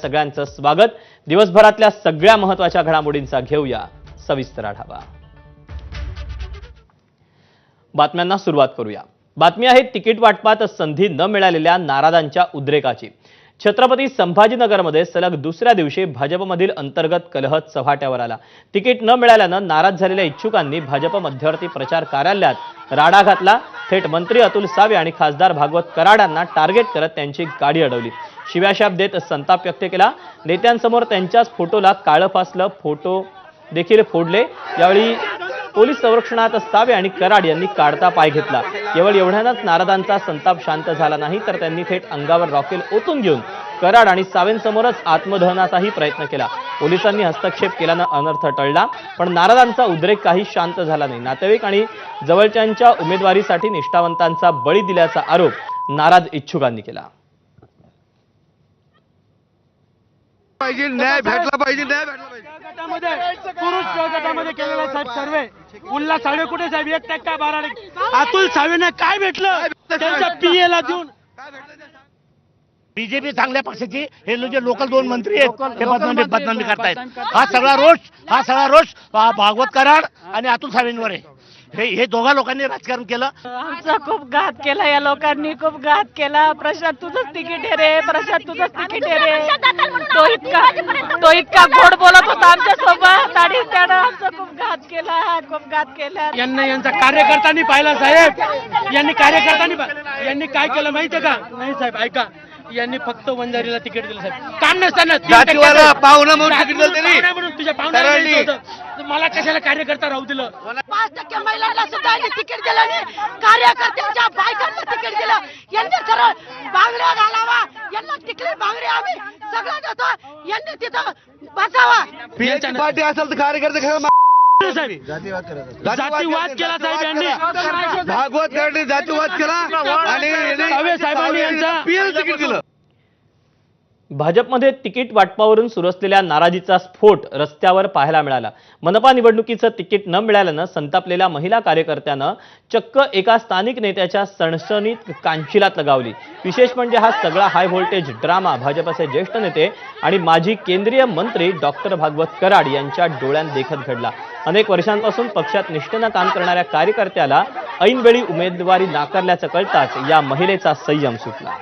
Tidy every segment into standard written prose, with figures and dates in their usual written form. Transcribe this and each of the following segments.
सगळ्यांचं स्वागत। दिवसभरातल्या सगळ्या महत्त्वाच्या घडामोडींचा घेऊया सविस्तर आढावा। बातम्यांना सुरुवात करूया। बातमी आहे तिकीट वाटपात संधी न मिळालेल्या नाराजांच्या उद्रेकाची। छत्रपती संभाजीनगरमध्ये सलग दुसऱ्या दिवशी भाजपमधील अंतर्गत कलह चव्हाट्यावर आला। तिकीट न मिळाल्यानं नाराज झालेल्या इच्छुकांनी भाजप मध्यवर्ती प्रचार कार्यालयात राडा घातला। थेट मंत्री अतुल सावे आणि खासदार भागवत कराड यांना टार्गेट करत त्यांची गाडी अडवली। शिव्याशाप देत संताप व्यक्त केला। नेत्यांसमोर त्यांच्याच फोटोला काळं फासलं, फोटो देखील फोडले। यावेळी पोलीस संरक्षणात सावे आणि कराड यांनी काढता पाय घेतला। केवळ एवढ्यानंच नाराजांचा संताप शांत झाला नाही, तर त्यांनी थेट अंगावर रॉकेल ओतून घेऊन कराड आणि सावेंसमोरच आत्मदहनाचाही प्रयत्न केला। पोलिसांनी हस्तक्षेप केल्यानं अनर्थ टळला, पण नाराजांचा उद्रेक काही शांत झाला नाही। नातेवाईक आणि जवळच्यांच्या उमेदवारीसाठी निष्ठावंतांचा बळी दिल्याचा आरोप नाराज इच्छुकांनी केला। न्याय भेटला पाहिजे, न्याय भेटला पाहिजे। पुरुष गटामध्ये केलेला साहेब सर्वे उल्ला सावे कुठे साहेब 1% 12%। अतुल सावेने काय भेटलं त्यांच्या पीएला देऊन? बीजेपी चांगल्या पक्षाची, हे जे लोकल 2 मंत्री आहेत ते बदनामी करतायत। हा सगळा रोष भागवत कराड आणि अतुल सावेंवर आहे। हे दोघा लोकांनी राजकारण केलं। आमचा खूप घात केला, या लोकांनी खूप घात केला। प्रशांत तुझंच तिकीट आहे रे, प्रशांत तुझंच तिकीट आहे रे। तो इतका गोड बोलत होता आमच्या सोबत आणि त्यानं आमचा खूप घात केला। यांचा कार्यकर्त्यांनी पाहिला साहेब, यांनी काय केलं माहितीये का? नाही साहेब ऐका, यांनी फक्त वंजारीला तिकीट दिलं साहेब। काम नसताना जातीवाला पाहुणा म्हणून तिकीट दिलं त्यांनी। तुझ्या पाहुण्याला मला कशाला कार्यकर्ता राहू दिलं? 5% महिलांना सुद्धा तिकीट दिलं नाही, कार्यकर्त्यांच्या बायकांना तिकीट दिलं। यांनी सरळ बांगड्या घालावा, यांना तिकडे बांगड्या आम्ही सगळं देतो, यांनी तिथं बसावा। पीएची पार्टी असेल तर कार्यकर्ते जातीवाद केला साहेब यांनी। भागवत कराडने जातीवाद केला आणि सावे साहेबांनी यांचा पीएल तिकीट दिलं। भाजपमध्ये तिकीट वाटपावरून सुरू असलेल्या नाराजीचा स्फोट रस्त्यावर पाहायला मिळाला। मनपा निवडणुकीचं तिकीट न मिळाल्यानं संतापलेल्या महिला कार्यकर्त्यानं चक्क एका स्थानिक नेत्याच्या सणसणीत कांचिलात लगावली। विशेष म्हणजे हा सगळा हाय व्होल्टेज ड्रामा भाजपचे ज्येष्ठ नेते आणि माजी केंद्रीय मंत्री डॉक्टर भागवत कराड यांच्या डोळ्यांत देखत घडला। अनेक वर्षांपासून पक्षात निष्ठेनं काम करणाऱ्या कार्यकर्त्याला ऐनवेळी उमेदवारी नाकारल्याचं कळताच या महिलेचा संयम सुटला।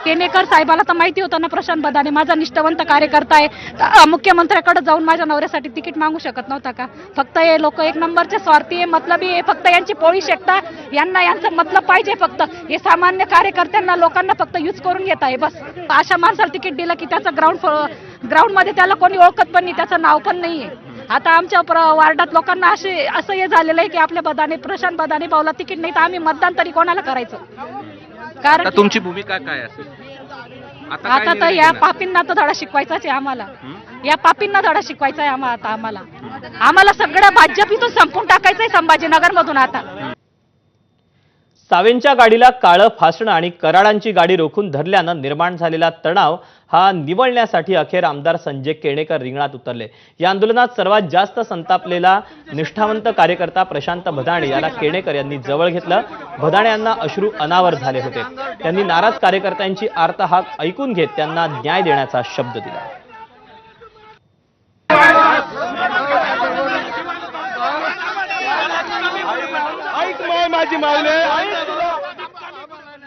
केनेकर साहेबाला तर माहिती होतं ना, प्रशांत बदाने माझा निष्ठावंत कार्यकर्ता आहे, मुख्यमंत्र्याकडे जाऊन माझ्या नवऱ्यासाठी तिकीट मागू शकत नव्हता का? फक्त हे लोक एक नंबरचे स्वार्थी आहे, मतलबी आहे, फक्त यांची पोळी शेकता, यांचं मतलब पाहिजे फक्त। हे सामान्य कार्यकर्त्यांना लोकांना फक्त यूज करून घेत आहे बस। अशा माणसाला तिकीट दिलं की त्याचं ग्राउंडमध्ये त्याला कोणी ओळखत पण नाही, त्याचं नाव पण नाहीये। आता आमच्या वार्डात लोकांना असं हे झालेलं आहे की आपल्या प्रशांत बदाने भाऊला तिकीट नाही तर आम्ही मतदान तरी कोणाला करायचं? कारण तुमची भूमिका काय असेल आता तर या पापींना तर धडा शिकवायचाच आहे आम्हाला। या पापींना धडा शिकवायचा आहे आम्हाला सगळं भाजपीतून संपून टाकायचंय संभाजीनगर मधून। आता सावेंच्या गाडीला काळं फासणं आणि कराडांची गाडी रोखून धरल्यानं निर्माण झालेला तणाव हा निवळण्यासाठी अखेर आमदार संजय केणेकर रिंगणात उतरले। या आंदोलनात सर्वात जास्त संतापलेला निष्ठावंत कार्यकर्ता प्रशांत बदाणे याला केणेकर यांनी जवळ घेतलं। बदाणे यांना अश्रू अनावर झाले होते। त्यांनी नाराज कार्यकर्त्यांची आर्त हाक ऐकून घेत त्यांना न्याय देण्याचा शब्द दिला।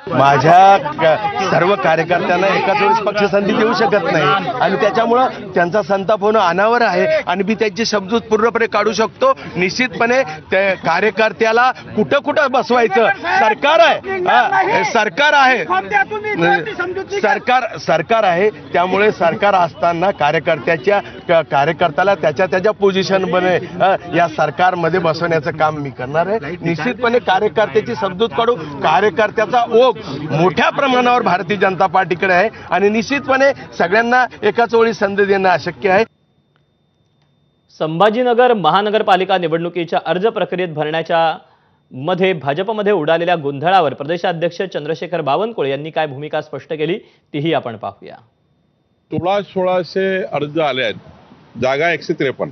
माझ्या सर्व कार्यकर्त्यांना एकाच वेळेस पक्ष संधी देऊ शकत नाही आणि त्याच्यामुळं त्यांचा संताप होणं अनावर आहे आणि मी त्याचे शब्द पूर्णपणे काढू शकतो। निश्चितपणे त्या कार्यकर्त्याला कुठं बसवायचं सरकार आहे, त्यामुळे सरकार असताना कार्यकर्त्याला त्याच्या पोझिशन बने या सरकारमध्ये बसवण्याचं काम मी करणार आहे। निश्चितपणे कार्यकर्त्याची समजूत काढू, कार्यकर्त्याचा ओघ मोठ्या प्रमाणावर भारतीय जनता पार्टीकडे आहे आणि निश्चितपणे सगळ्यांना एकाच वेळी संधी देणं अशक्य आहे। संभाजीनगर महानगरपालिका निवडणुकीच्या अर्ज प्रक्रियेत भरण्याच्या मध्ये भाजपमध्ये उडालेल्या गोंधळावर प्रदेशाध्यक्ष चंद्रशेखर बावनकुळे यांनी काय भूमिका स्पष्ट केली तीही आपण पाहूया। 1600 अर्ज आले आहेत, जागा 153।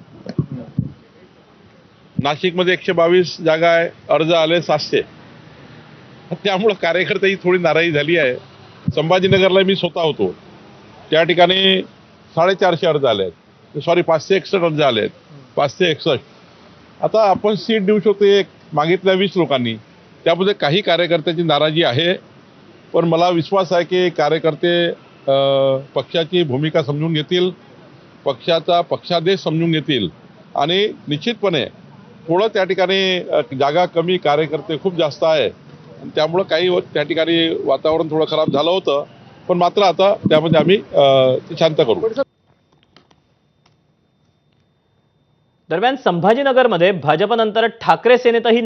नाशिकमध्ये 122 जागा आहे, अर्ज आले 700। त्यामुळे कार्यकर्त्याची थोडी नाराजी झाली आहे संभाजीनगरला मी स्वतः होतो, त्या ठिकाणी 450 अर्ज आले आहेत, सॉरी 561 अर्ज आले आहेत, 561. आता आपण सीट देऊ शकतो एक मागितल्या 20 लोकांनी, त्यामध्ये काही कार्यकर्त्याची नाराजी आहे, पण मला विश्वास आहे की कार्यकर्ते पक्षाची भूमिका समजून घेतील, पक्षाचा पक्षादेश समजून घेतील आणि निश्चितपणे थोडं त्या ठिकाणी जागा कमी, कार्यकर्ते खूप जास्त आहे, त्यामुळं काही त्या ठिकाणी वातावरण थोडं खराब झालं होतं, पण मात्र आता त्यामध्ये आम्ही ते शांत करू. दरम्यान संभाजीनगरमध्ये भाजपनंतर ठाकरे सेनेतही